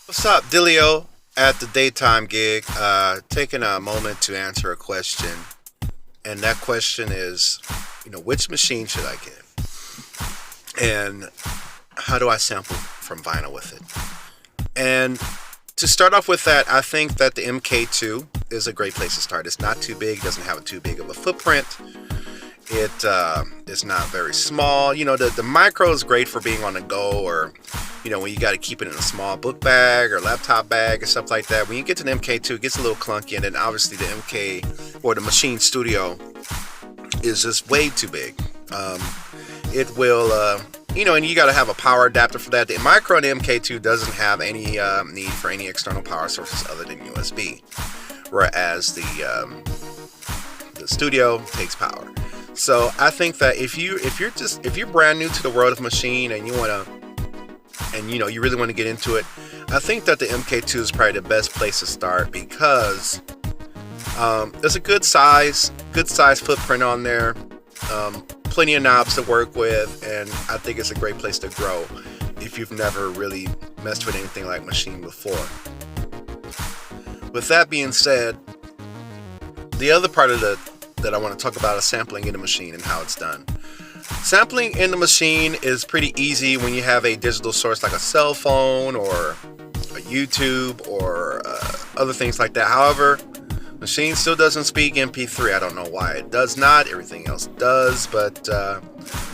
What's up, Dilio? At the daytime gig, taking a moment to answer a question, and that question is, which machine should I get, and how do I sample from vinyl with it? And to start off with that, I think that the MK2 is a great place to start. It's not too big, doesn't have too big of a footprint. It is not very small. The micro is great for being on the go, or when you got to keep it in a small book bag or laptop bag or stuff like that. When you get to the MK2, it gets a little clunky, and then obviously the MK or the Machine Studio is just way too big. It will, and you got to have a power adapter for that. The micro and the MK2 doesn't have any need for any external power sources other than USB, whereas the Studio takes power. So I think that if you're brand new to the world of Machine and you really want to get into it, I think that the MK2 is probably the best place to start because there's a good size footprint on there, plenty of knobs to work with, and I think it's a great place to grow if you've never really messed with anything like Machine before. With that being said, the other part of that I want to talk about is sampling in the Machine and how it's done. Sampling in the Machine is pretty easy when you have a digital source like a cell phone or a YouTube or other things like that. However, Machine still doesn't speak MP3. I don't know why it does not. Everything else does, but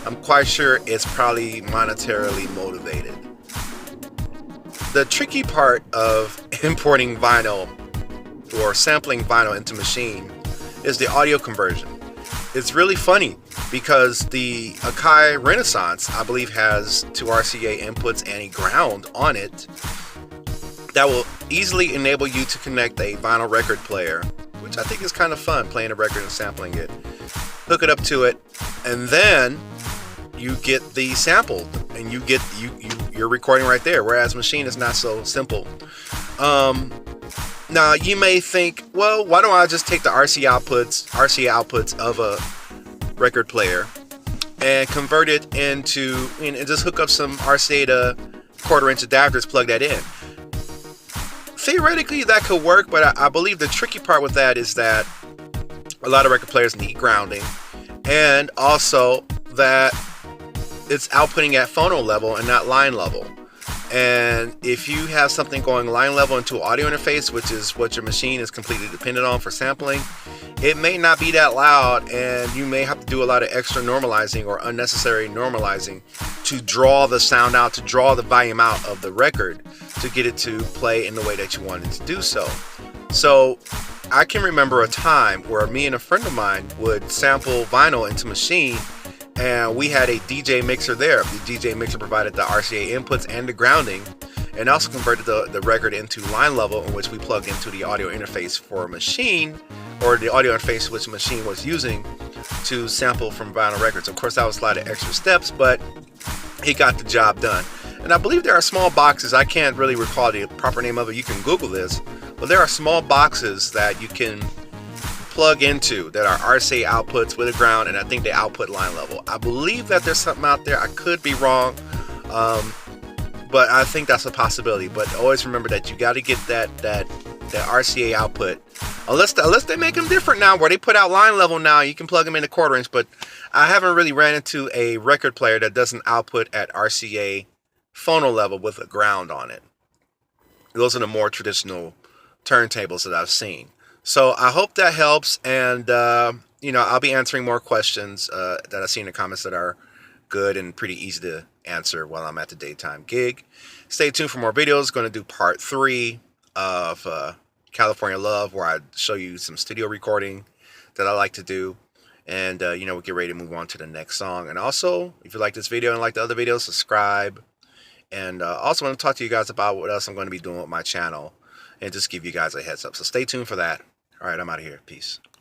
I'm quite sure it's probably monetarily motivated. The tricky part of importing vinyl or sampling vinyl into Machine is the audio conversion. It's really funny because the Akai Renaissance, I believe, has two RCA inputs and a ground on it that will easily enable you to connect a vinyl record player, which I think is kind of fun, playing a record and sampling it. Hook it up to it, and then you get the sample, and you're recording right there. Whereas Machine is not so simple. Now you may think, well, why don't I just take the RCA outputs of a record player and convert it into, and just hook up some RCA to quarter-inch adapters, plug that in. Theoretically, that could work, but I believe the tricky part with that is that a lot of record players need grounding, and also that it's outputting at phono level and not line level. And if you have something going line level into an audio interface, which is what your Machine is completely dependent on for sampling, it may not be that loud, and you may have to do a lot of extra normalizing or unnecessary normalizing to draw the sound out, to draw the volume out of the record to get it to play in the way that you want it to do so. So I can remember a time where me and a friend of mine would sample vinyl into Machine, and we had a DJ mixer there. The DJ mixer provided the RCA inputs and the grounding, and also converted the record into line level, in which we plugged into the audio interface for Machine, or the audio interface which Machine was using to sample from vinyl records. Of course, that was a lot of extra steps, but it got the job done. And I believe there are small boxes, I can't really recall the proper name of it, you can Google this, but there are small boxes that you can plug into that are RCA outputs with a ground, and I think they output line level. I believe that there's something out there. I could be wrong, but I think that's a possibility. But always remember that you got to get that RCA output, unless they make them different now, where they put out line level now. You can plug them into quarter-inch, but I haven't really ran into a record player that doesn't output at RCA phono level with a ground on it. Those are the more traditional turntables that I've seen. So I hope that helps, and I'll be answering more questions that I see in the comments that are good and pretty easy to answer while I'm at the daytime gig. Stay tuned for more videos. Going to do part 3 of California Love, where I show you some studio recording that I like to do, and we'll get ready to move on to the next song. And also, if you like this video and like the other videos, subscribe. And also want to talk to you guys about what else I'm going to be doing with my channel, and just give you guys a heads up. So stay tuned for that. All right, I'm out of here. Peace.